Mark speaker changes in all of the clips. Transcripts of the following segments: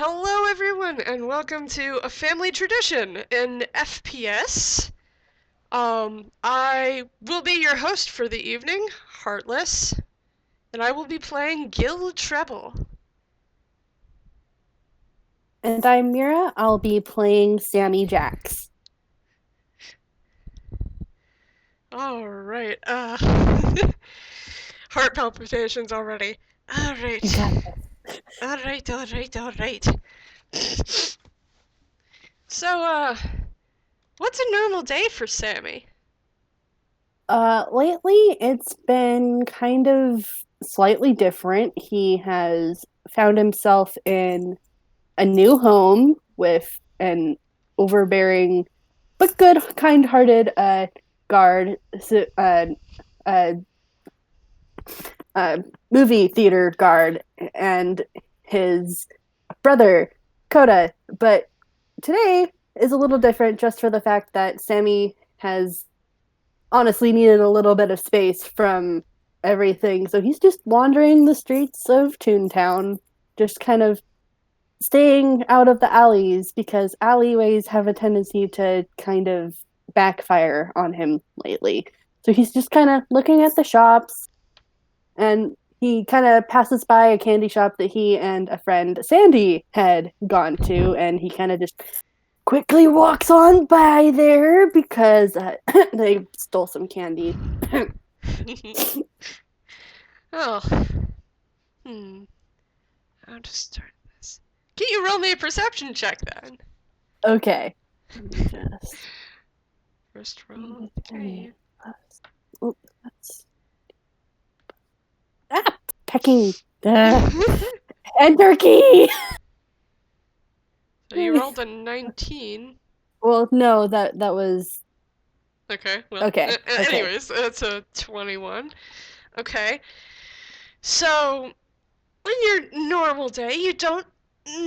Speaker 1: Hello, everyone, and welcome to a family tradition in FPS. I will be your host for the evening, Heartless, and I will be playing Gille Trebble.
Speaker 2: And I'm Mira. I'll be playing Sammy Jax.
Speaker 1: All right. Heart palpitations already. All right.
Speaker 2: You got
Speaker 1: All right. So, what's a normal day for Sammy?
Speaker 2: Lately it's been kind of slightly different. He has found himself in a new home with an overbearing but good, kind-hearted guard, uh, movie theater guard, and his brother, Coda. But today is a little different just for the fact that Sammy has honestly needed a little bit of space from everything. So he's just wandering the streets of Toontown, just kind of staying out of the alleys because alleyways have a tendency to kind of backfire on him lately. So he's just kind of looking at the shops, and he kind of passes by a candy shop that he and a friend, Sandy, had gone to, and he kind of just quickly walks on by there because they stole some candy.
Speaker 1: Oh. Hmm. How to start this? Can you roll me a perception check then?
Speaker 2: Okay. Just
Speaker 1: First roll. Okay.
Speaker 2: oh, that's pecking. Enter key.
Speaker 1: So you rolled a 19.
Speaker 2: Well, no, that was
Speaker 1: Okay, well,
Speaker 2: okay. Okay.
Speaker 1: anyways, that's a 21. Okay. So, on your normal day, you don't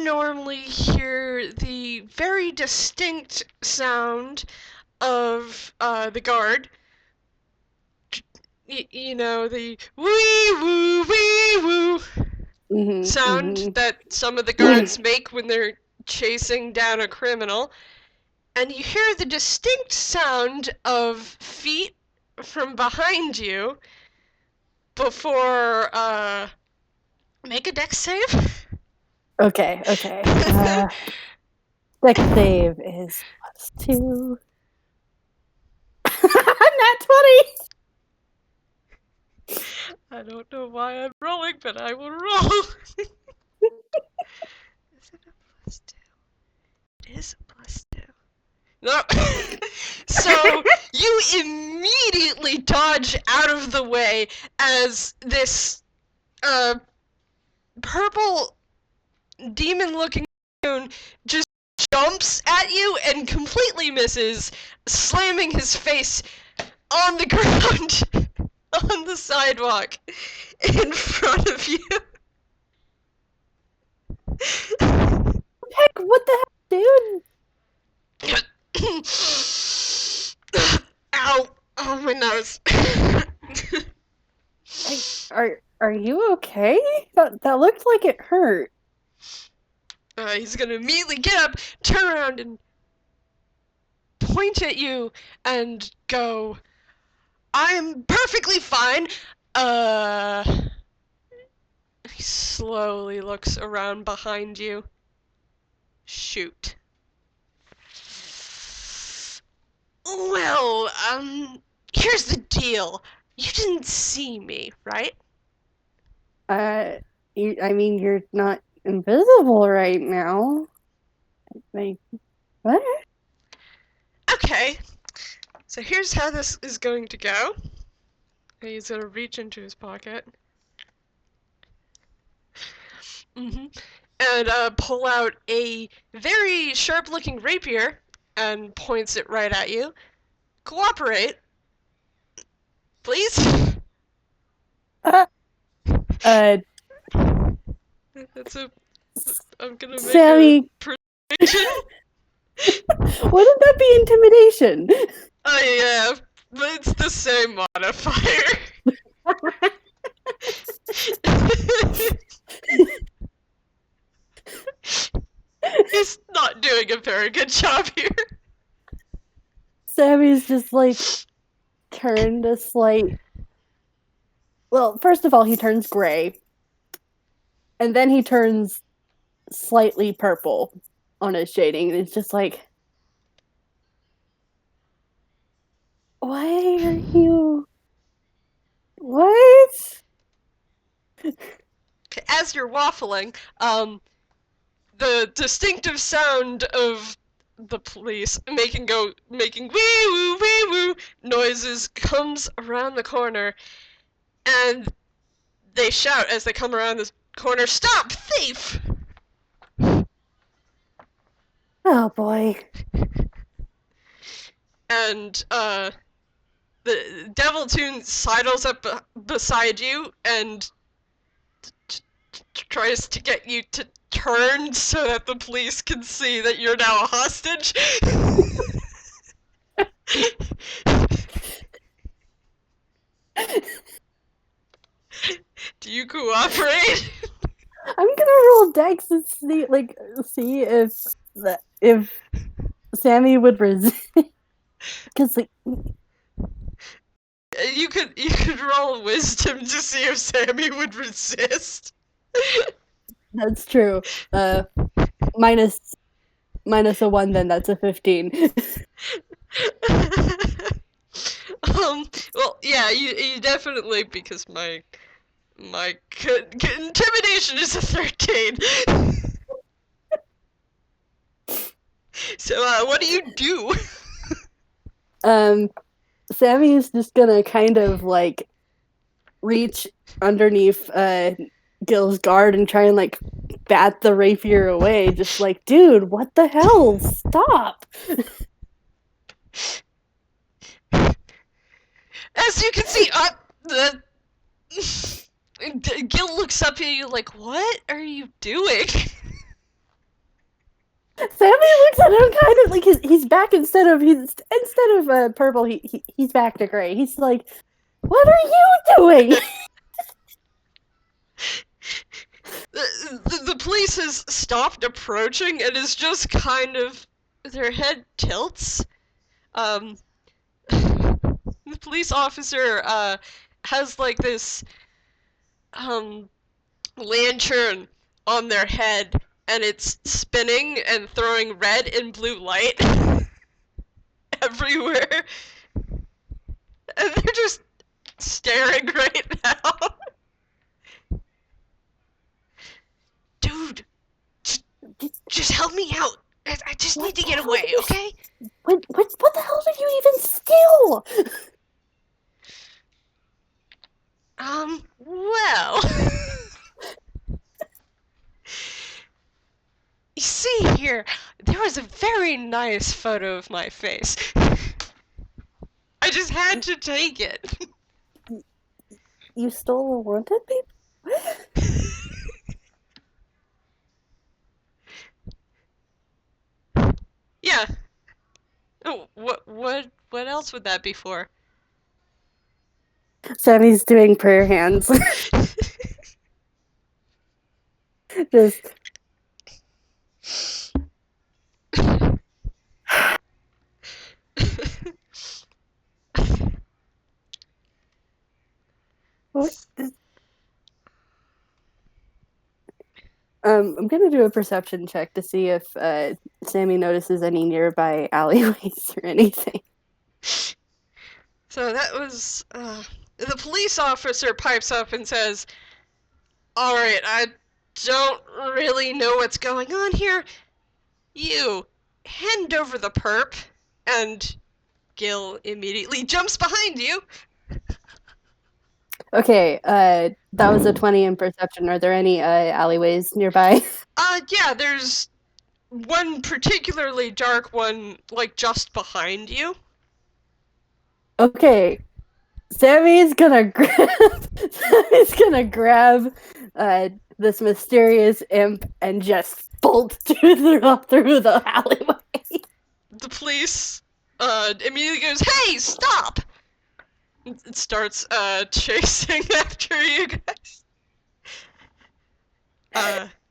Speaker 1: normally hear the very distinct sound of the guard. You know, the wee woo wee woo sound
Speaker 2: Mm-hmm.
Speaker 1: that some of the guards make when they're chasing down a criminal. And you hear the distinct sound of feet from behind you before, make a dex save.
Speaker 2: Okay. Okay. Dex save is +2. Not 20.
Speaker 1: I don't know why I'm rolling, but I will roll. Is it a +2? It is a +2. No. So you immediately dodge out of the way as this purple demon-looking coon just jumps at you and completely misses, slamming his face on the ground on the sidewalk in front of you.
Speaker 2: Heck, what the heck, dude?
Speaker 1: Ow! Oh, my nose.
Speaker 2: Are you okay? That looked like it hurt.
Speaker 1: He's gonna immediately get up, turn around, and point at you and go, I'm perfectly fine. Uh. He slowly looks around behind you. Shoot. Well, here's the deal. You didn't see me, right?
Speaker 2: I mean, you're not invisible right now. Like, what?
Speaker 1: Okay. So here's how this is going to go. He's gonna reach into his pocket. And pull out a very sharp-looking rapier and points it right at you. Cooperate, please.
Speaker 2: Uh, uh
Speaker 1: That's a. I'm gonna make a
Speaker 2: Sammy,
Speaker 1: persuasion.
Speaker 2: wouldn't that be intimidation?
Speaker 1: Oh yeah, but it's the same modifier. He's not doing a very good job here.
Speaker 2: Sammy's just like turned a slight. Well, first of all, he turns gray, and then he turns slightly purple on his shading. And it's just like, why are you? What?
Speaker 1: As you're waffling, the distinctive sound of the police making wee woo noises comes around the corner, and they shout as they come around this corner, "Stop, thief!"
Speaker 2: Oh boy.
Speaker 1: And the Devil Toon sidles up beside you and tries to get you to turn so that the police can see that you're now a hostage. Do you cooperate?
Speaker 2: I'm gonna roll Dex and see if Sammy would resist. Because like,
Speaker 1: You could roll wisdom to see if Sammy would resist.
Speaker 2: that's true. Minus a 1, then that's a 15.
Speaker 1: Well, yeah, you definitely, because my intimidation is a 13. So, what do you do?
Speaker 2: Sammy's just gonna kind of like reach underneath Gil's guard and try and like bat the rapier away. Just like, dude, what the hell? Stop!
Speaker 1: As you can see, Gil looks up at you like, "What are you doing?"
Speaker 2: Sammy looks at him kind of like he's back instead of purple. He's back to gray. He's like, "What are you doing?"
Speaker 1: The police has stopped approaching and is just kind of, their head tilts. The police officer has like this lantern on their head, and it's spinning and throwing red and blue light everywhere. And they're just staring right now. Dude, just help me out. I just need to get away, okay?
Speaker 2: What the hell do you even steal?
Speaker 1: Well. You see here, there was a very nice photo of my face. I just had to take it.
Speaker 2: You stole a wanted paper?
Speaker 1: Yeah. Oh, what else would that be for?
Speaker 2: Sammy's doing prayer hands. Just what? I'm gonna do a perception check to see if Sammy notices any nearby alleyways or anything.
Speaker 1: So that was, the police officer pipes up and says, "Alright, I don't really know what's going on here. You, hand over the perp." And Gil immediately jumps behind you.
Speaker 2: Okay, that was a 20 in perception. Are there any alleyways nearby?
Speaker 1: Yeah, there's one particularly dark one, like, just behind you.
Speaker 2: Okay, Sammy's gonna grab this mysterious imp and just bolt through the alleyway.
Speaker 1: The police immediately goes, "Hey, stop!" It starts chasing after you guys.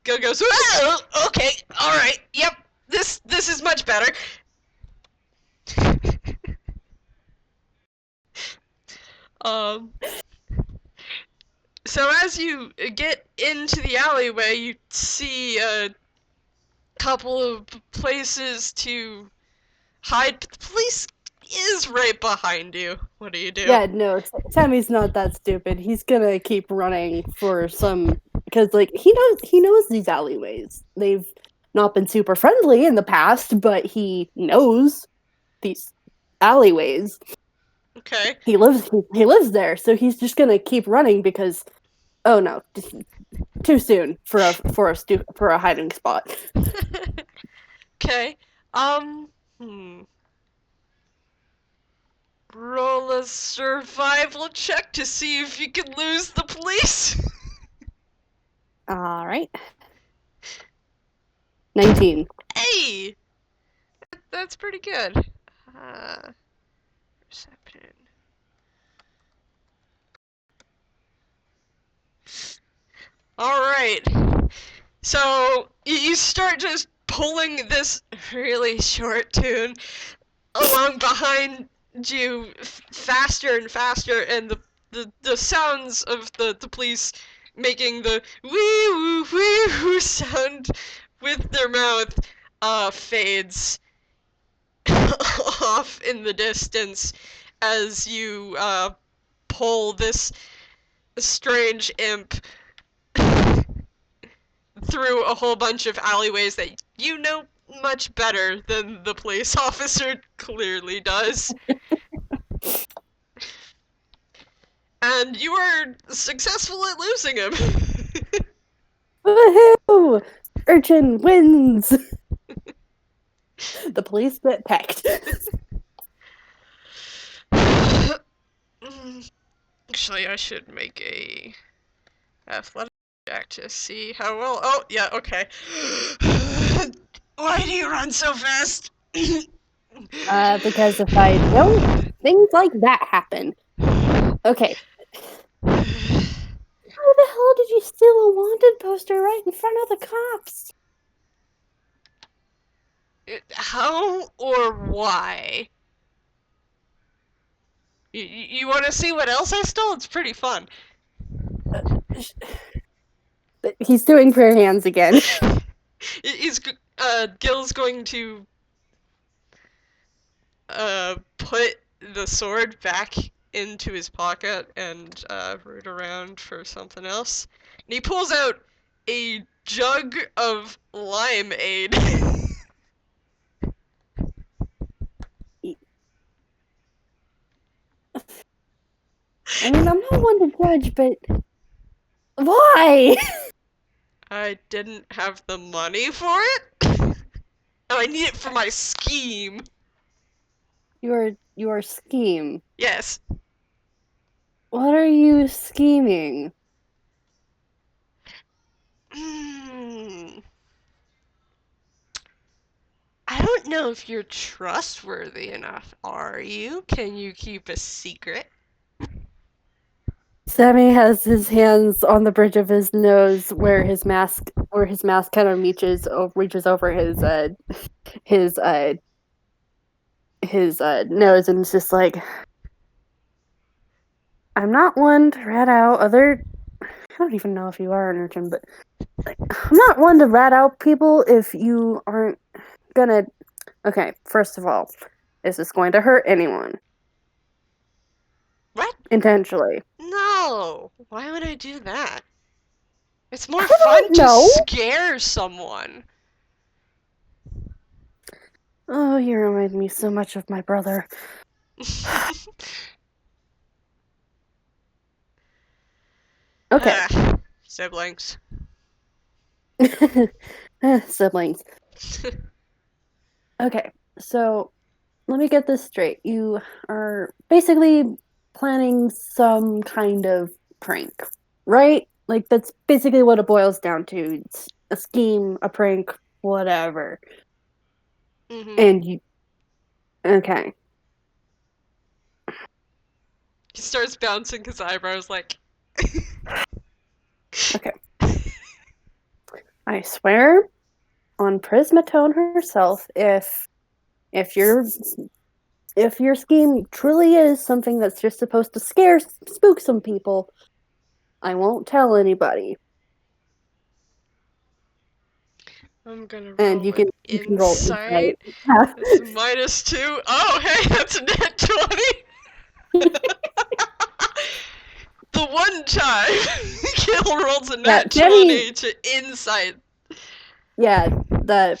Speaker 1: Gil goes, "Oh, okay, all right, yep, this is much better." um. So as you get into the alleyway, you see a couple of places to hide, but the police is right behind you. What do you do?
Speaker 2: Yeah, no, Sammy's not that stupid. He's gonna keep running for some because like he knows these alleyways. They've not been super friendly in the past, but he knows these alleyways.
Speaker 1: Okay.
Speaker 2: He lives there, so he's just gonna keep running because oh no, too soon for a hiding spot.
Speaker 1: Okay. Hmm. Roll a survival check to see if you can lose the police.
Speaker 2: All right, 19.
Speaker 1: Hey, that's pretty good. Perception. All right. So you start just pulling this really short tune along behind you faster and faster, and the sounds of the police making the wee woo wee woo sound with their mouth fades off in the distance as you pull this strange imp through a whole bunch of alleyways that you know much better than the police officer clearly does. And you are successful at losing him.
Speaker 2: Woohoo! Urchin wins. The police get pecked.
Speaker 1: Actually, I should make a athletic check to see how well. Oh, yeah, okay. Why do you run so fast?
Speaker 2: Because if I don't, things like that happen. Okay. How the hell did you steal a wanted poster right in front of the cops?
Speaker 1: How or why? You want to see what else I stole? It's pretty fun.
Speaker 2: He's doing prayer hands again.
Speaker 1: Gil's going to put the sword back into his pocket and root around for something else. And he pulls out a jug of limeade.
Speaker 2: I mean, I'm not one to judge, but why?
Speaker 1: I didn't have the money for it. Oh, I need it for my scheme.
Speaker 2: Your scheme.
Speaker 1: Yes.
Speaker 2: What are you scheming?
Speaker 1: I don't know if you're trustworthy enough, are you? Can you keep a secret?
Speaker 2: Sammy has his hands on the bridge of his nose, where his mask kind of reaches over his nose, and it's just like, I'm not one to rat out other. I don't even know if you are an urchin, but like, I'm not one to rat out people if you aren't gonna. Okay, first of all, is this going to hurt anyone?
Speaker 1: What?
Speaker 2: Intentionally?
Speaker 1: No. Why would I do that? It's more
Speaker 2: I
Speaker 1: fun
Speaker 2: don't
Speaker 1: to
Speaker 2: know.
Speaker 1: scare someone.
Speaker 2: Oh, you remind me so much of my brother. Okay.
Speaker 1: Siblings.
Speaker 2: Siblings. Okay, so let me get this straight. You are basically planning some kind of prank, right? Like, that's basically what it boils down to. It's a scheme, a prank, whatever.
Speaker 1: Mm-hmm.
Speaker 2: And you. Okay.
Speaker 1: He starts bouncing his eyebrows like.
Speaker 2: Okay. I swear on Prismatone herself, if your scheme truly is something that's just supposed to spook some people, I won't tell anybody.
Speaker 1: I'm gonna
Speaker 2: And
Speaker 1: roll an
Speaker 2: you can roll insight.
Speaker 1: insight.
Speaker 2: Yeah.
Speaker 1: It's a -2. Oh, hey, that's a net 20. The one time Gil rolls a
Speaker 2: Yeah,
Speaker 1: nat
Speaker 2: Sammy.
Speaker 1: 20 to insight.
Speaker 2: Yeah, the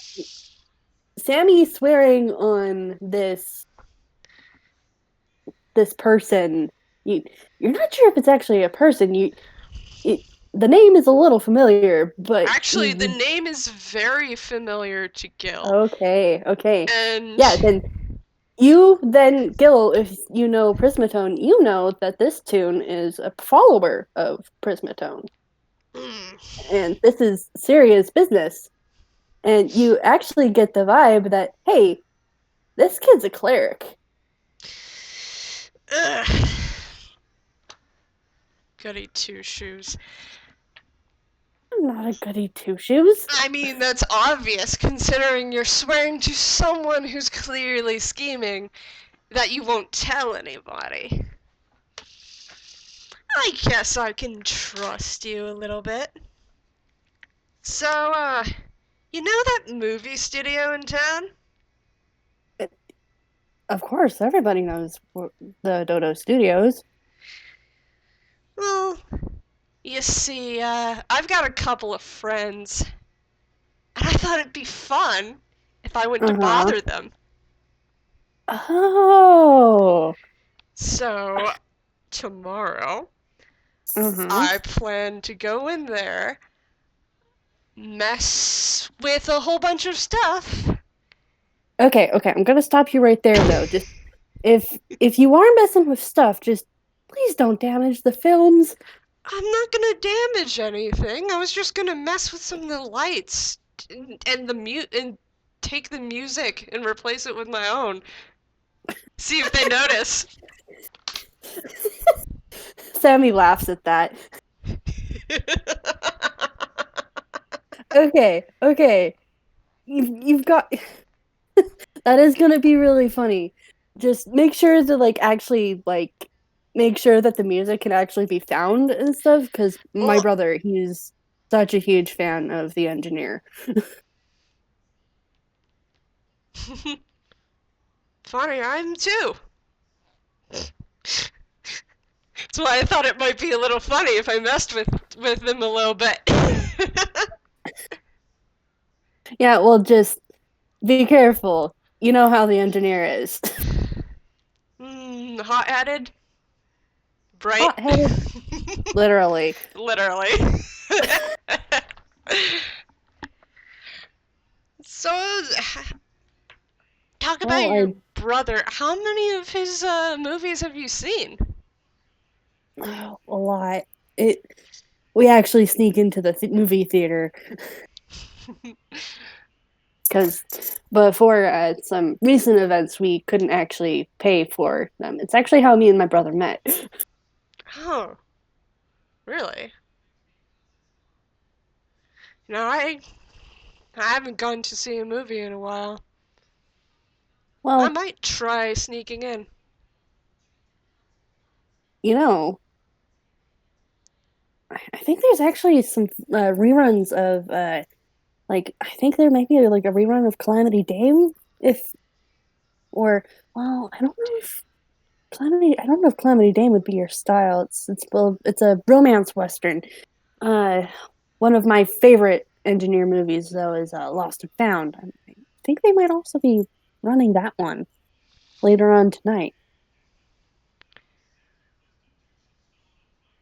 Speaker 2: Sammy swearing on this person. You're not sure if it's actually a person. It, the name is a little familiar, but
Speaker 1: Actually, the name is very familiar to Gil.
Speaker 2: okay.
Speaker 1: And
Speaker 2: Yeah, then Gil, if you know Prismatone, you know that this tune is a follower of Prismatone,
Speaker 1: mm,
Speaker 2: and this is serious business. And you actually get the vibe that, hey, this kid's a cleric.
Speaker 1: ugh. Goody two shoes.
Speaker 2: I'm not a goody two shoes.
Speaker 1: I mean, that's obvious considering you're swearing to someone who's clearly scheming that you won't tell anybody. I guess I can trust you a little bit. So, you know that movie studio in town?
Speaker 2: Of course, everybody knows the Dodo Studios.
Speaker 1: Well, you see, I've got a couple of friends, and I thought it'd be fun if I went to
Speaker 2: Uh huh.
Speaker 1: bother them.
Speaker 2: Oh.
Speaker 1: So, tomorrow,
Speaker 2: Uh huh.
Speaker 1: I plan to go in there, mess with a whole bunch of stuff.
Speaker 2: Okay. I'm gonna stop you right there, though. Just if you are messing with stuff, just please don't damage the films.
Speaker 1: I'm not gonna damage anything. I was just gonna mess with some of the lights and the mute and take the music and replace it with my own. See if they notice.
Speaker 2: Sammy laughs at that. Okay. You've got that is gonna be really funny. Just make sure to actually make sure that the music can actually be found and stuff. Because my
Speaker 1: Well,
Speaker 2: brother, he's such a huge fan of the engineer.
Speaker 1: funny, I'm too. That's why I thought it might be a little funny if I messed with them a little bit.
Speaker 2: Yeah, well, just be careful. You know how the engineer is.
Speaker 1: Hot-headed, bright,
Speaker 2: Hot-headed, literally.
Speaker 1: literally. So, talk about
Speaker 2: Well,
Speaker 1: your brother. How many of his movies have you seen?
Speaker 2: a lot. It. We actually sneak into the movie theater because before some recent events, we couldn't actually pay for them. It's actually how me and my brother met.
Speaker 1: Oh, really? No, I haven't gone to see a movie in a while. I
Speaker 2: Well,
Speaker 1: might try sneaking in.
Speaker 2: you know, I think there's actually some reruns of I think there might be like a rerun of Calamity Dame if or well, I don't know if Calamity Dame would be your style. It's a romance western. Uh, one of my favorite engineer movies though is Lost and Found. I think they might also be running that one later on tonight.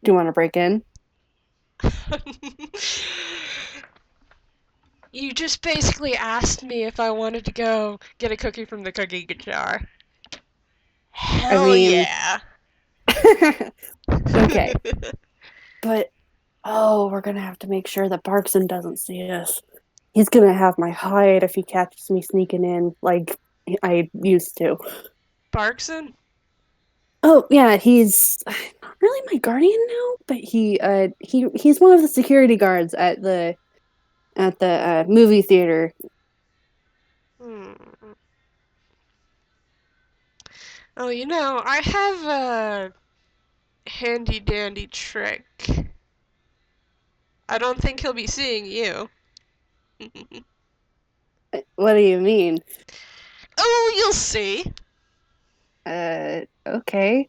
Speaker 2: Do you want to break in?
Speaker 1: You just basically asked me if I wanted to go get a cookie from the cookie jar.
Speaker 2: I
Speaker 1: Hell
Speaker 2: mean,
Speaker 1: yeah.
Speaker 2: okay, but oh, we're gonna have to make sure that Barkson doesn't see us. He's gonna have my hide if he catches me sneaking in like I used to.
Speaker 1: Barkson?
Speaker 2: Oh yeah, he's not really my guardian now, but he's one of the security guards at the movie theater.
Speaker 1: Hmm. Oh, I have a handy dandy trick. I don't think he'll be seeing you.
Speaker 2: What do you mean?
Speaker 1: Oh, you'll see.
Speaker 2: Okay.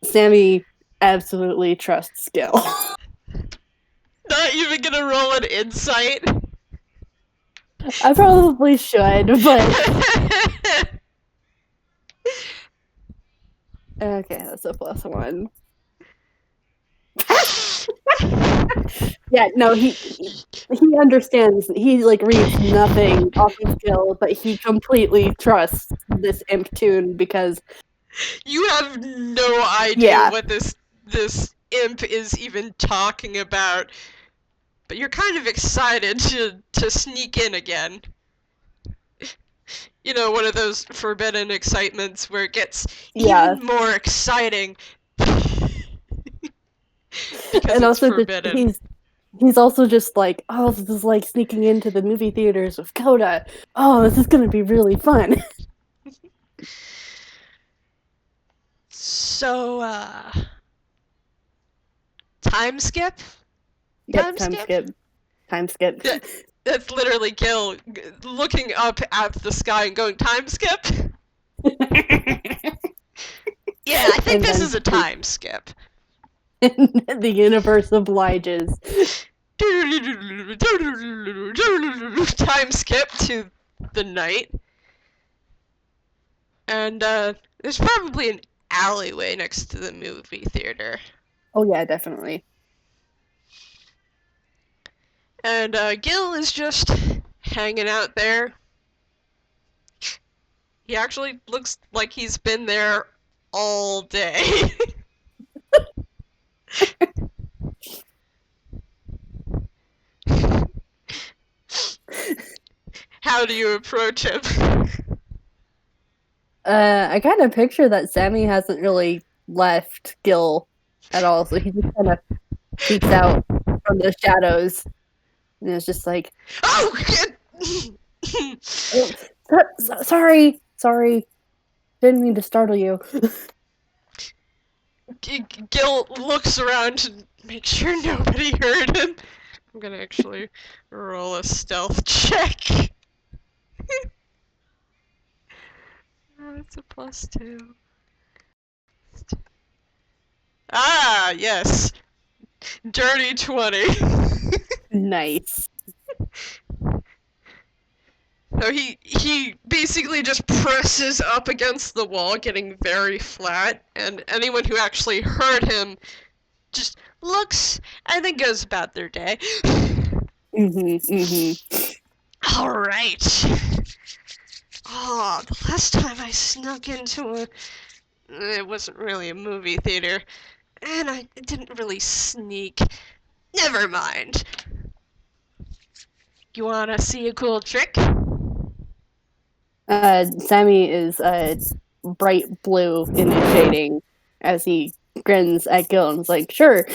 Speaker 2: Sammy absolutely trusts Gil.
Speaker 1: Not even gonna roll an insight.
Speaker 2: I probably should, but okay, that's a +1. Yeah, no, he understands. He like reads nothing off of Gil, but he completely trusts this Imp Toon because
Speaker 1: You have no idea
Speaker 2: yeah,
Speaker 1: what this imp is even talking about, but you're kind of excited to sneak in again. One of those forbidden excitements where it gets
Speaker 2: yeah,
Speaker 1: even more exciting because
Speaker 2: and
Speaker 1: it's
Speaker 2: also
Speaker 1: forbidden.
Speaker 2: he's also just like, oh, this is like sneaking into the movie theaters with Coda. Oh, this is gonna be really fun.
Speaker 1: So, time skip?
Speaker 2: Yep,
Speaker 1: Time
Speaker 2: time
Speaker 1: skip?
Speaker 2: skip, time skip.
Speaker 1: That, that's literally Gil looking up at the sky and going, time skip? Yeah, I think
Speaker 2: And
Speaker 1: this
Speaker 2: then
Speaker 1: is a time skip.
Speaker 2: the universe obliges.
Speaker 1: Time skip to the night. And there's probably an alleyway next to the movie theater.
Speaker 2: Oh yeah, definitely.
Speaker 1: And Gil is just hanging out there. He actually looks like he's been there all day. How do you approach him?
Speaker 2: I kind of picture that Sammy hasn't really left Gil at all, so he just kind of peeks out from the shadows and it's just like,
Speaker 1: Oh!
Speaker 2: oh, sorry, didn't mean to startle you.
Speaker 1: Gil looks around to make sure nobody heard him. I'm gonna actually roll a stealth check. Oh, it's a +2. Ah, yes. Dirty 20.
Speaker 2: Nice.
Speaker 1: So he basically just presses up against the wall, getting very flat, and anyone who actually heard him just looks and then goes about their day. All right. Oh, the last time I snuck into it wasn't really a movie theater, and I didn't really sneak. Never mind. You wanna see a cool trick?
Speaker 2: Sammy is bright blue in his shading as he grins at Gil and is like, sure.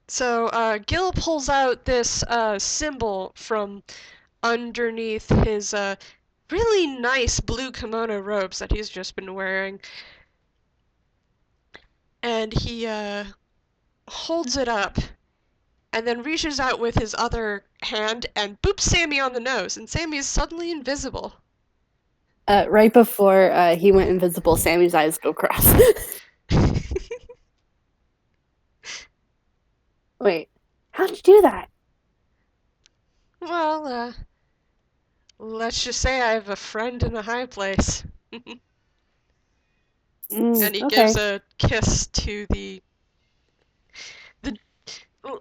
Speaker 1: So, Gil pulls out this symbol from underneath his really nice blue kimono robes that he's just been wearing. And he holds it up and then reaches out with his other hand and boops Sammy on the nose, and Sammy is suddenly invisible.
Speaker 2: Right before he went invisible, Sammy's eyes go cross. Wait, how'd you do that?
Speaker 1: Well, let's just say I have a friend in a high place. And he
Speaker 2: Okay.
Speaker 1: gives a kiss to the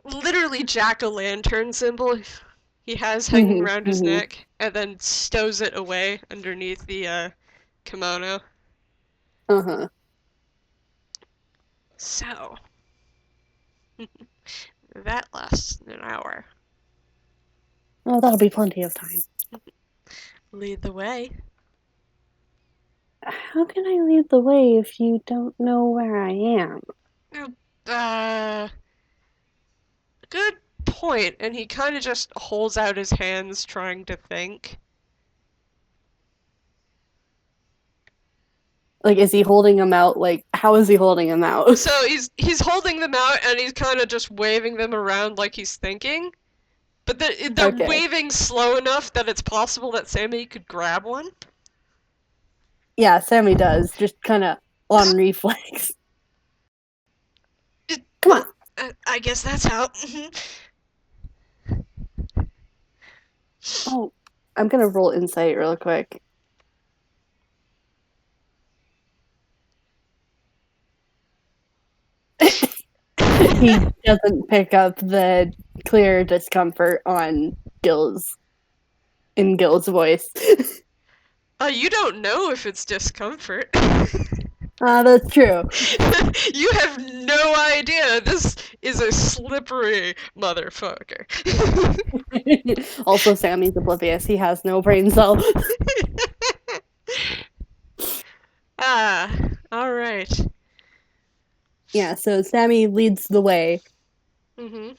Speaker 1: literally jack-o'-lantern symbol he has hanging around his neck, and then stows it away underneath the kimono.
Speaker 2: Uh-huh.
Speaker 1: So, that lasts an hour.
Speaker 2: Oh, that'll be plenty of time.
Speaker 1: Lead the way.
Speaker 2: How can I lead the way if you don't know where I am?
Speaker 1: Uh, good point, and he kind of just holds out his hands trying to think.
Speaker 2: Like, is he holding them out? Like, how is he holding them out?
Speaker 1: So he's holding them out, and he's kind of just waving them around like he's thinking. But they're
Speaker 2: Okay.
Speaker 1: waving slow enough that it's possible that Sammy could grab one.
Speaker 2: Yeah, Sammy does, just kind of on reflex. Come on.
Speaker 1: I guess that's how.
Speaker 2: Oh, I'm gonna roll insight real quick. He doesn't pick up the clear discomfort on Gille's voice.
Speaker 1: You don't know if it's discomfort.
Speaker 2: That's true.
Speaker 1: You have no idea. This is a slippery motherfucker.
Speaker 2: Also, Sammy's oblivious. He has no brain cell.
Speaker 1: Alright.
Speaker 2: Yeah, so Sammy leads the way,
Speaker 1: Mm-hmm.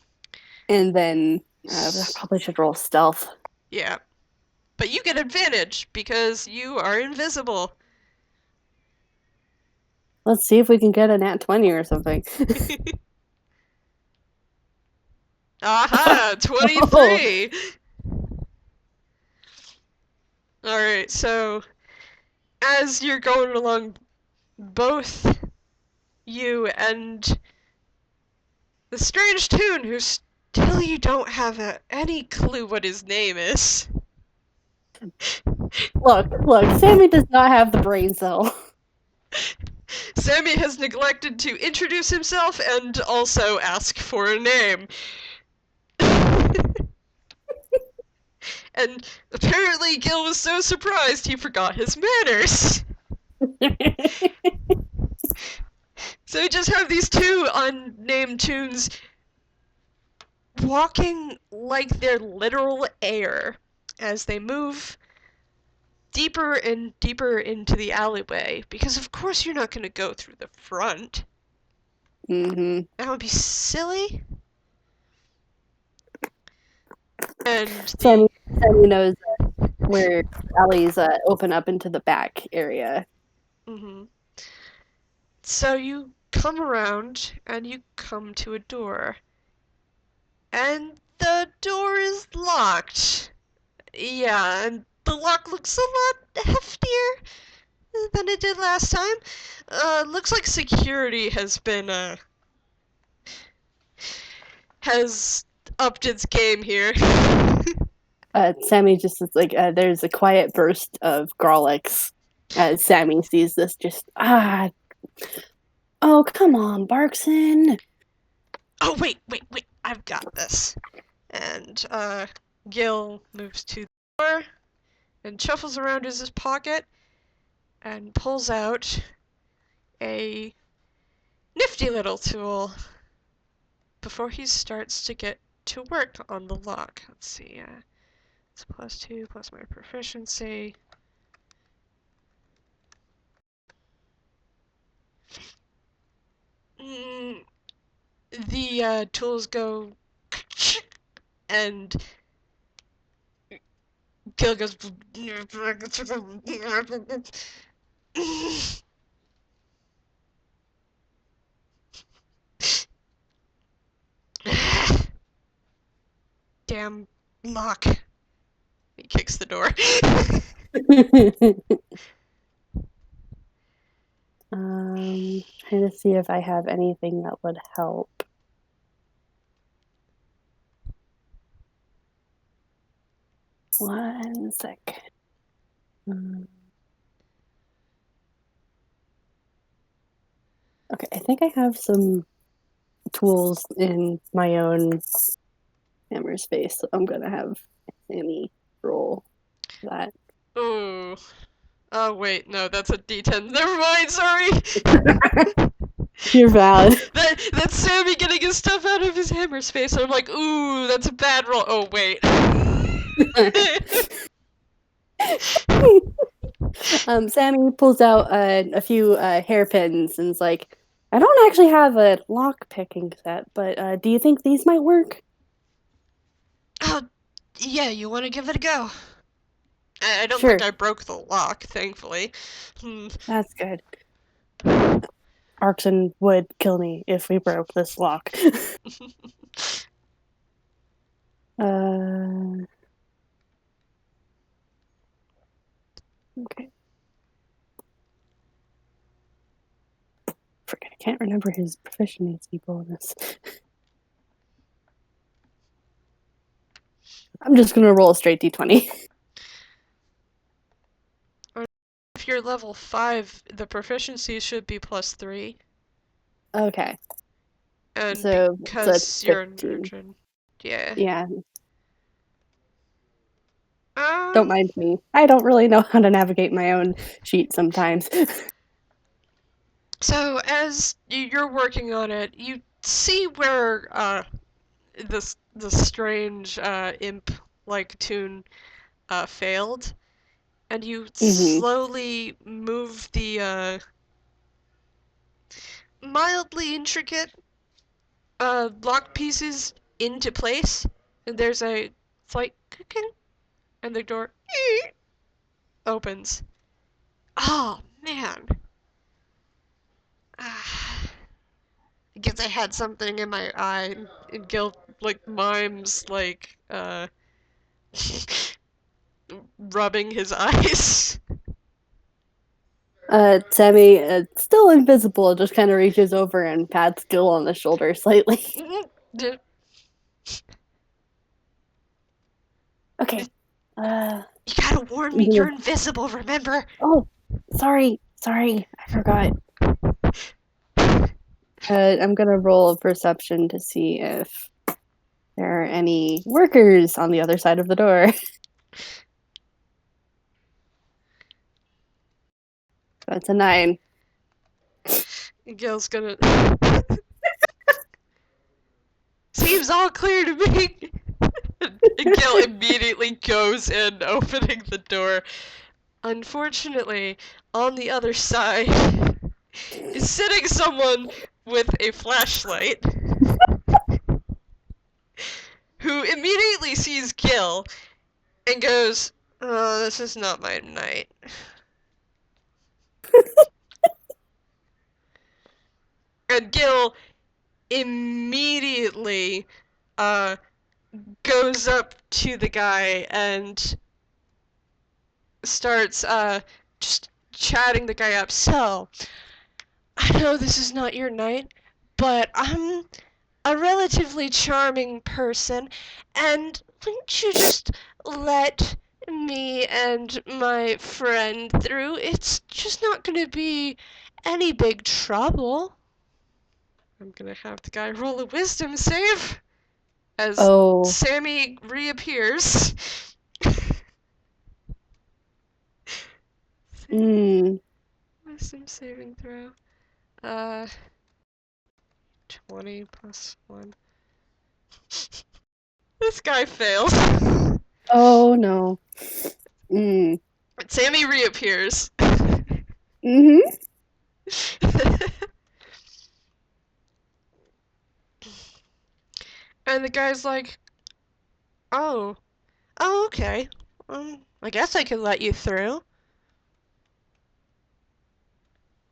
Speaker 2: and then I probably should roll stealth.
Speaker 1: Yeah. But you get advantage because you are invisible.
Speaker 2: Let's see if we can get a nat 20 or something.
Speaker 1: Aha! 23! Alright, so as you're going along, both you and the strange Toon, who still you don't have any clue what his name is.
Speaker 2: Look, Sammy does not have the brain cell.
Speaker 1: Sammy has neglected to introduce himself and also ask for a name. And apparently Gil was so surprised he forgot his manners. So we just have these two unnamed Toons walking like they're literal air as they move deeper and deeper into the alleyway, because of course you're not going to go through the front.
Speaker 2: Mm-hmm.
Speaker 1: That would be silly. And
Speaker 2: Sammy knows where alleys open up into the back area.
Speaker 1: Mm-hmm. So you come around and you come to a door. And the door is locked. Yeah, and the lock looks a lot heftier than it did last time. Looks like security has been, has upped its game here.
Speaker 2: Sammy just is like, there's a quiet burst of Grolix as Sammy sees this. Oh, come on, Barkson.
Speaker 1: Oh, wait, I've got this. And, Gil moves to the door and shuffles around his pocket and pulls out a nifty little tool before he starts to get to work on the lock. Let's see, it's +2 plus my proficiency. The tools go and Gil goes damn lock. He kicks the door.
Speaker 2: Trying to see if I have anything that would help. One sec. Okay, I think I have some tools in my own hammer space, so I'm gonna have Sammy roll that.
Speaker 1: Ooh. Oh wait, no, that's a D10. Never mind, sorry.
Speaker 2: You're valid.
Speaker 1: That's Sammy getting his stuff out of his hammer space. And I'm like, ooh, that's a bad roll. Oh wait.
Speaker 2: Sammy pulls out a few hairpins and is like, I don't actually have a lock picking set, but do you think these might work?
Speaker 1: Oh, yeah, you want to give it a go? I don't think
Speaker 2: Sure,
Speaker 1: I broke the lock, thankfully. Hmm.
Speaker 2: that's good. Arxon would kill me if we broke this lock. uh, okay. Forget, I can't remember his proficiency bonus. I'm just gonna roll a straight d20.
Speaker 1: If you're level 5, the proficiency should be +3.
Speaker 2: Okay,
Speaker 1: And
Speaker 2: so it's
Speaker 1: because you're a
Speaker 2: 15.
Speaker 1: virgin. Yeah.
Speaker 2: Yeah, don't
Speaker 1: Um,
Speaker 2: mind me. I don't really know how to navigate my own sheet sometimes.
Speaker 1: so as you're working on it, you see where the strange imp like tune failed, and you
Speaker 2: hmm
Speaker 1: slowly move the mildly intricate lock pieces into place, and there's a slight clicking, and the door opens. Oh man. Ah. I guess I had something in my eye, and Gil like mimes like rubbing his eyes.
Speaker 2: Sammy, still invisible, just kind of reaches over and pats Gil on the shoulder slightly.
Speaker 1: You
Speaker 2: Okay. Uh,
Speaker 1: gotta warn me, you're invisible, remember?
Speaker 2: oh, sorry, I forgot. I'm gonna roll a perception to see if there are any workers on the other side of the door. That's a 9.
Speaker 1: Gil's gonna. Seems all clear to me. And Gil immediately goes in, opening the door. Unfortunately, on the other side is sitting someone with a flashlight who immediately sees Gil and goes, "Oh, this is not my night." And Gil immediately uh, goes up to the guy and starts just chatting the guy up. So, I know this is not your night, but I'm a relatively charming person, and wouldn't you just let me and my friend through? It's just not gonna be any big trouble. I'm gonna have the guy roll a wisdom save as
Speaker 2: Oh,
Speaker 1: Sammy reappears.
Speaker 2: mm,
Speaker 1: Wisdom saving throw. Uh, 20 plus 1. This guy fails.
Speaker 2: oh no. Mm,
Speaker 1: Sammy reappears.
Speaker 2: mm-hmm.
Speaker 1: And the guy's like, "Oh, oh, okay. I guess I can let you through.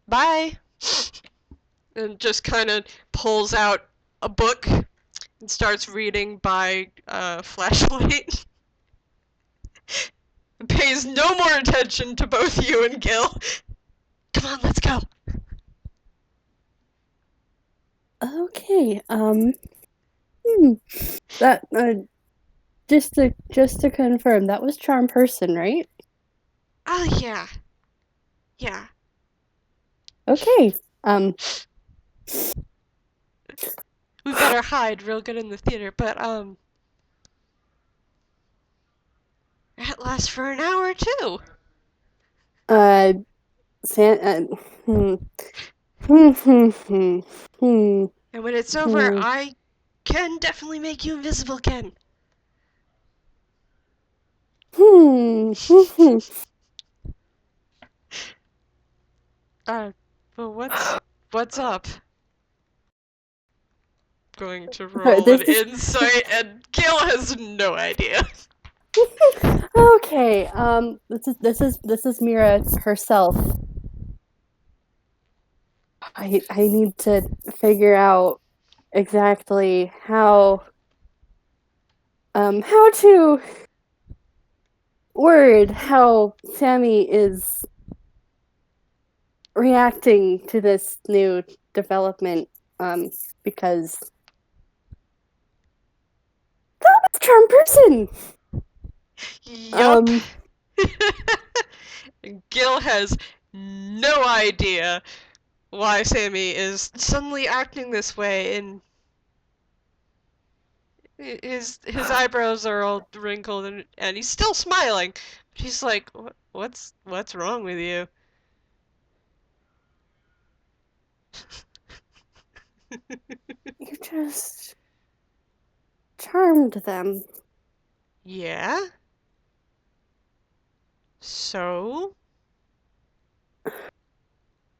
Speaker 1: Bye." And just kind of pulls out a book and starts reading by flashlight. Pays no more attention to both you and Gil. Come on, let's go.
Speaker 2: Okay. Hmm. That just to confirm, that was charm person, right?
Speaker 1: Oh yeah, yeah.
Speaker 2: Okay. Um.
Speaker 1: We better hide real good in the theater, but that lasts for an hour too.
Speaker 2: Uh. San. Hmm. Hmm. Hmm. Hmm. Hmm.
Speaker 1: And when it's over,
Speaker 2: Hmm.
Speaker 1: I can definitely make you invisible again.
Speaker 2: Hmm. Hmm. Hmm.
Speaker 1: But what's up? going to roll
Speaker 2: This
Speaker 1: an
Speaker 2: is
Speaker 1: insight, and Gille has no idea.
Speaker 2: okay. This is Mira herself. I need to figure out exactly how to word how Sammy is reacting to this new development. Because that's a charm person.
Speaker 1: Yup.
Speaker 2: Um,
Speaker 1: Gille has no idea why Sammy is suddenly acting this way, and his eyebrows are all wrinkled, and he's still smiling. But he's like, what's wrong with you?
Speaker 2: you just charmed them,
Speaker 1: Yeah? So?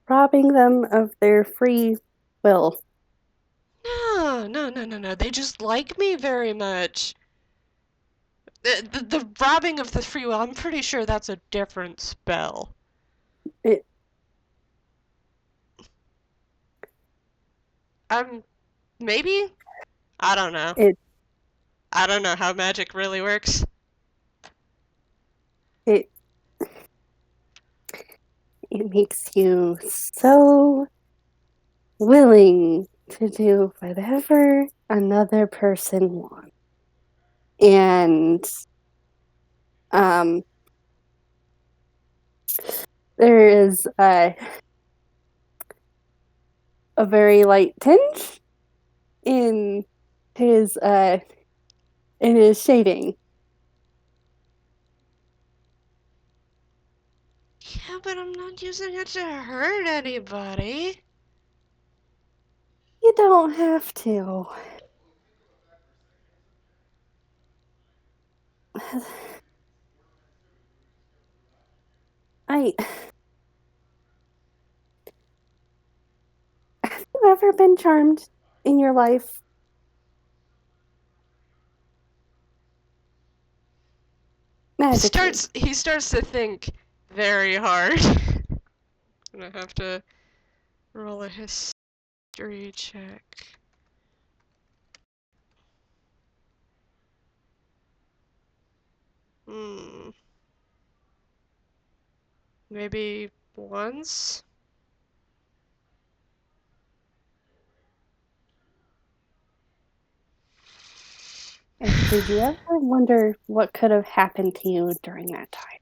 Speaker 2: robbing them of their free will.
Speaker 1: No. They just like me very much. The robbing of the free will, I'm pretty sure that's a different spell.
Speaker 2: It
Speaker 1: Maybe? I don't know.
Speaker 2: it
Speaker 1: I don't know how magic really works.
Speaker 2: it it makes you so willing to do whatever another person wants. And um there is a very light tinge in his shading.
Speaker 1: Yeah, but I'm not using it to hurt anybody.
Speaker 2: You don't have to. I Have you ever been charmed in your life? Magically.
Speaker 1: He starts to think very hard. I'm gonna have to roll a history check. Hmm. Maybe once?
Speaker 2: Did you ever wonder what could have happened to you during that time?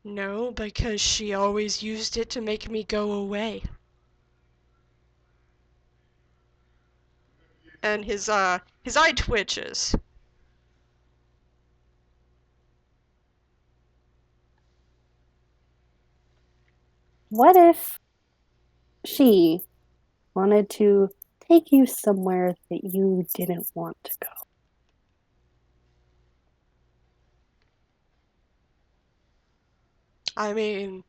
Speaker 1: No, because she always used it to make me go away. And his eye twitches.
Speaker 2: What if she wanted to take you somewhere that you didn't want to go?
Speaker 1: I mean,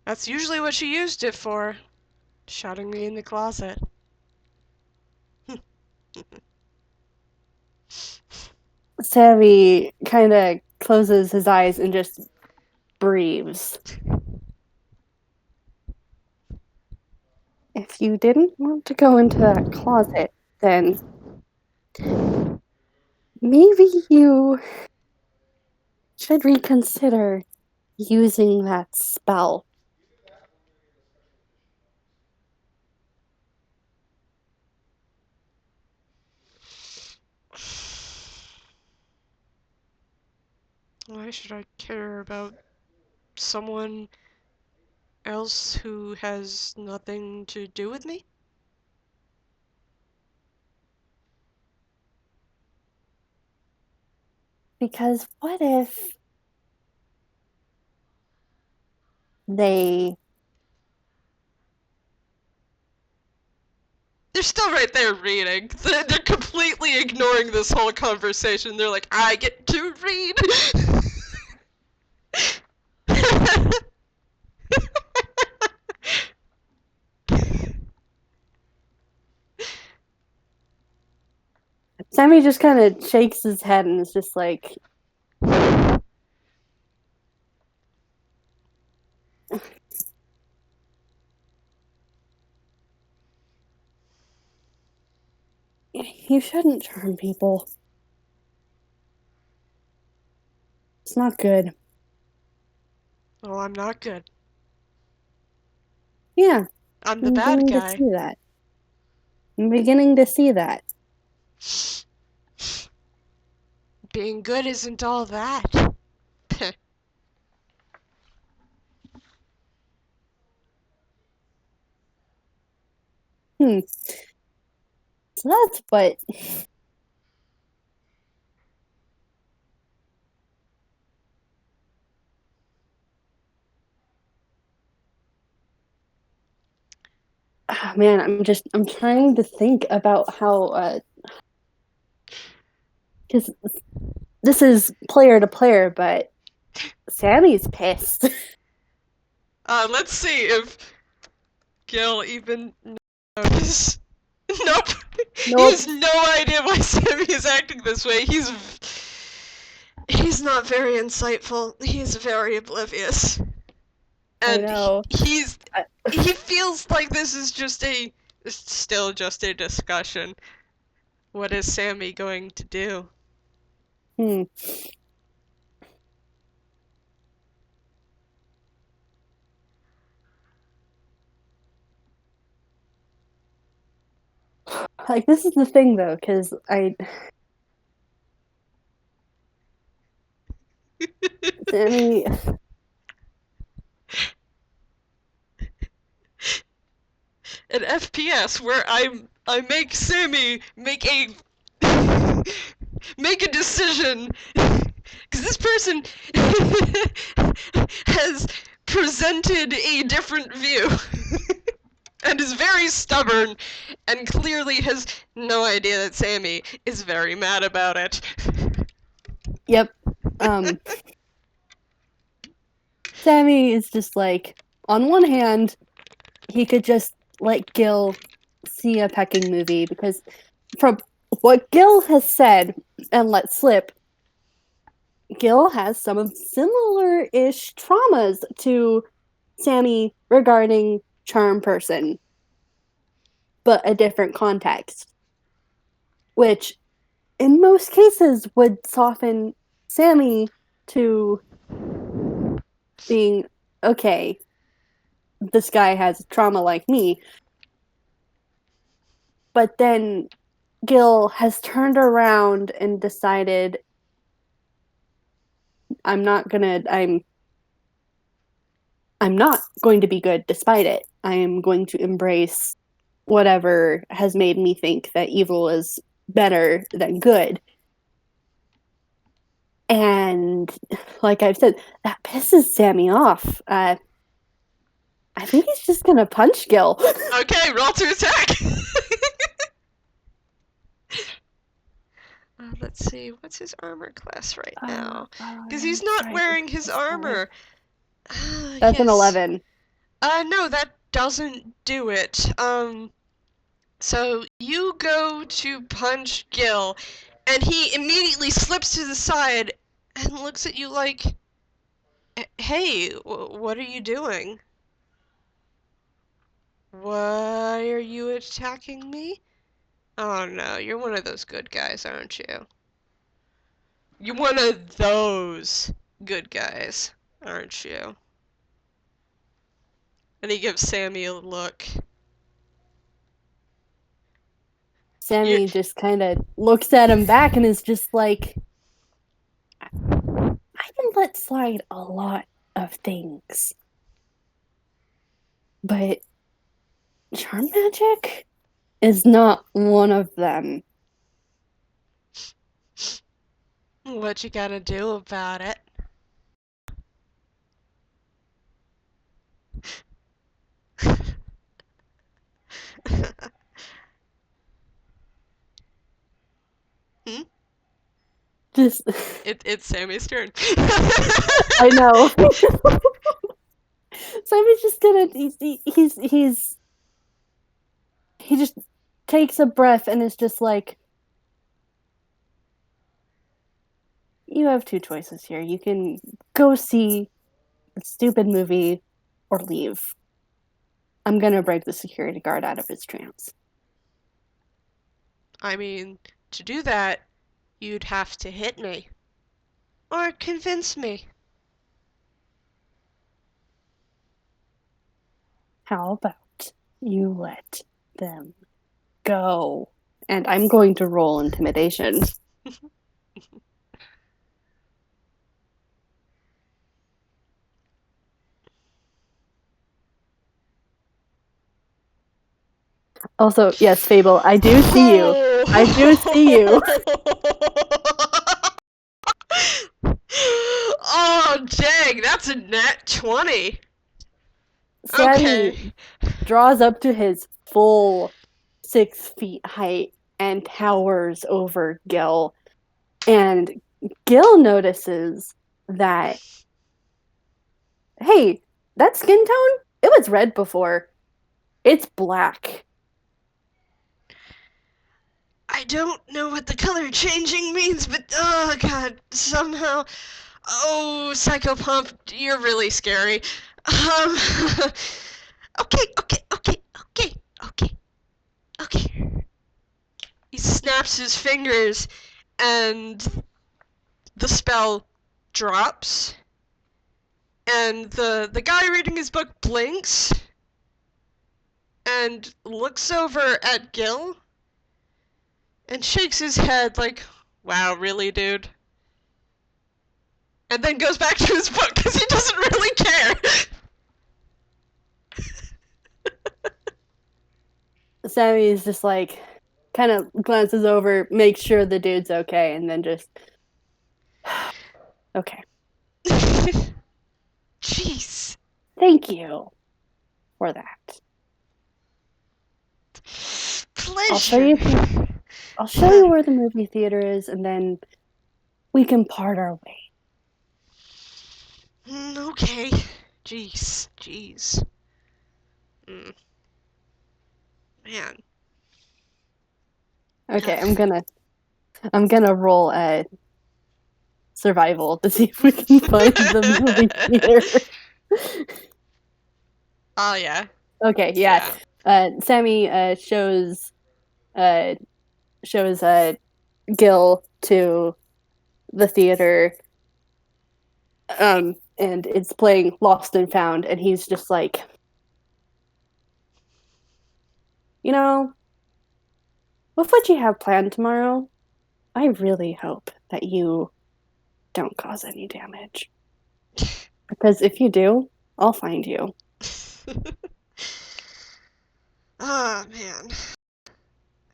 Speaker 1: that's usually what she used it for. Shutting me in the closet.
Speaker 2: Sammy kind of closes his eyes and just breathes. If you didn't want to go into that closet, then maybe you should reconsider using that spell.
Speaker 1: Why should I care about someone else who has nothing to do with me?
Speaker 2: Because what if they
Speaker 1: They're still right there reading. They're completely ignoring this whole conversation. They're like, I get to read.
Speaker 2: Sammy just kind of shakes his head and is just like, you shouldn't charm people. It's not good.
Speaker 1: Well, I'm not good.
Speaker 2: Yeah,
Speaker 1: I'm the
Speaker 2: I'm
Speaker 1: bad
Speaker 2: beginning to
Speaker 1: guy.
Speaker 2: see that. I'm beginning to see that.
Speaker 1: Being good isn't all that.
Speaker 2: Hmm. So that's what. Oh, man, I'm trying to think about how, because this is player to player, but Sammy's pissed.
Speaker 1: Let's see if Gil even knows. Nope. He
Speaker 2: Nope.
Speaker 1: has no idea why Sammy is acting this way. He's not very insightful. He's very oblivious.
Speaker 2: I
Speaker 1: And
Speaker 2: know. I,
Speaker 1: he feels like this is still just a discussion. What is Sammy going to do?
Speaker 2: hmm. Like, this is the thing, though, because Sammy,
Speaker 1: An FPS where I make Sammy make a make a decision because this person has presented a different view and is very stubborn and clearly has no idea that Sammy is very mad about it.
Speaker 2: yep. Um, Sammy is just like, on one hand, he could just let Gil see a pecking movie because from what Gil has said and let slip, Gil has some of similar-ish traumas to Sammy regarding charm person, but a different context, which in most cases would soften Sammy to being okay. This guy has trauma like me, but then Gil has turned around and decided I'm not gonna I'm not going to be good despite it. I am going to embrace whatever has made me think that evil is better than good. And like I've said, that pisses Sammy off. I think he's just gonna punch Gil.
Speaker 1: Okay, roll to attack. Let's see, what's his armor class right now? Because he's
Speaker 2: That's
Speaker 1: not
Speaker 2: right.
Speaker 1: wearing his armor.
Speaker 2: That's an
Speaker 1: His
Speaker 2: 11.
Speaker 1: No, that doesn't do it. So you go to punch Gil, and he immediately slips to the side and looks at you like, "Hey, what are you doing? Why are you attacking me?" Oh no, you're one of those good guys, aren't you? You're one of those good guys, aren't you? And he gives Sammy a look. You
Speaker 2: Sammy just kind of looks at him back and is just like, I can let slide a lot of things, but charm magic is not one of them.
Speaker 1: what you gonna do about it? Hmm?
Speaker 2: Just,
Speaker 1: It's Sammy's turn.
Speaker 2: I know. Sammy's just gonna, he just takes a breath and is just like, you have two choices here. You can go see a stupid movie or leave. I'm gonna break the security guard out of his trance.
Speaker 1: I mean, to do that, you'd have to hit me. Or convince me.
Speaker 2: How about you let them go? And I'm going to roll intimidation. Also, yes, Fable, I do see you. I do see you.
Speaker 1: Oh, dang, that's a net 20.
Speaker 2: Sammy
Speaker 1: Okay.
Speaker 2: draws up to his full 6 feet height and towers over Gil. And Gil notices that, hey, that skin tone, it was red before. It's black.
Speaker 1: I don't know what the color changing means, but oh god, somehow. Oh, Psychopomp, you're really scary. Um. Okay, okay, okay, okay, okay, okay. He snaps his fingers, and the spell drops. And the guy reading his book blinks and looks over at Gil and shakes his head like, wow, really, dude? And then goes back to his book because he doesn't really care.
Speaker 2: Sammy is just like, kind of glances over, makes sure the dude's okay, and then just, okay.
Speaker 1: Jeez.
Speaker 2: Thank you for that.
Speaker 1: Pleasure.
Speaker 2: I'll show you where the movie theater is, and then we can part our way.
Speaker 1: Okay. Jeez. Jeez. Man.
Speaker 2: Okay, I'm gonna roll a survival to see if we can find the movie theater.
Speaker 1: Oh, yeah.
Speaker 2: Okay, yeah. Sammy shows Gil to the theater, and it's playing Lost and Found, and he's just like, you know, with what you have planned tomorrow, I really hope that you don't cause any damage. Because if you do, I'll find you.
Speaker 1: Oh, man.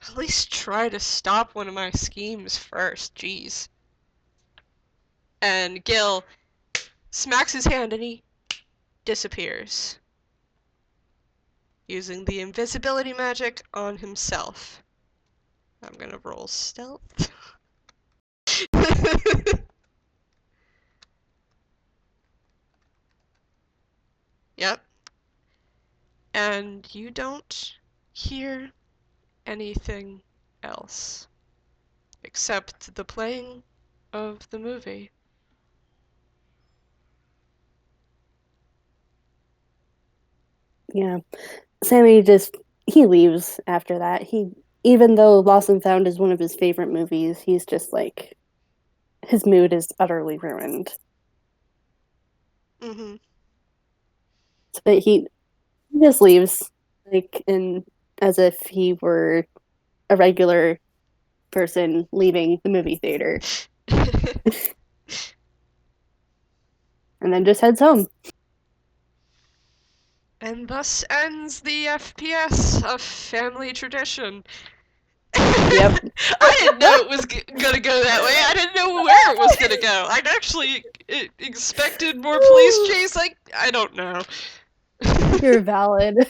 Speaker 1: At least try to stop one of my schemes first, jeez. And Gil smacks his hand and he disappears. Using the invisibility magic on himself. I'm gonna roll stealth. Yep. And you don't hear anything else. Except the playing of the movie.
Speaker 2: Yeah. Sammy he leaves after that. Even though Lost and Found is one of his favorite movies, he's just like, his mood is utterly ruined.
Speaker 1: Mm-hmm.
Speaker 2: So he just leaves, like, as if he were a regular person leaving the movie theater, and then just heads home.
Speaker 1: And thus ends the FPS of family tradition.
Speaker 2: Yep.
Speaker 1: I didn't know it was gonna go that way. I didn't know where it was gonna go. I'd actually expected more police chase. I don't know.
Speaker 2: You're valid.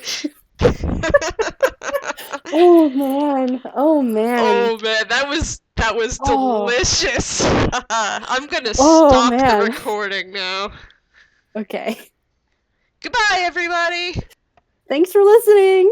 Speaker 2: Oh man. Oh man.
Speaker 1: Oh man, that was
Speaker 2: Oh.
Speaker 1: delicious. I'm gonna
Speaker 2: Oh
Speaker 1: stop the
Speaker 2: man.
Speaker 1: recording now.
Speaker 2: Okay.
Speaker 1: Goodbye, everybody.
Speaker 2: Thanks for listening.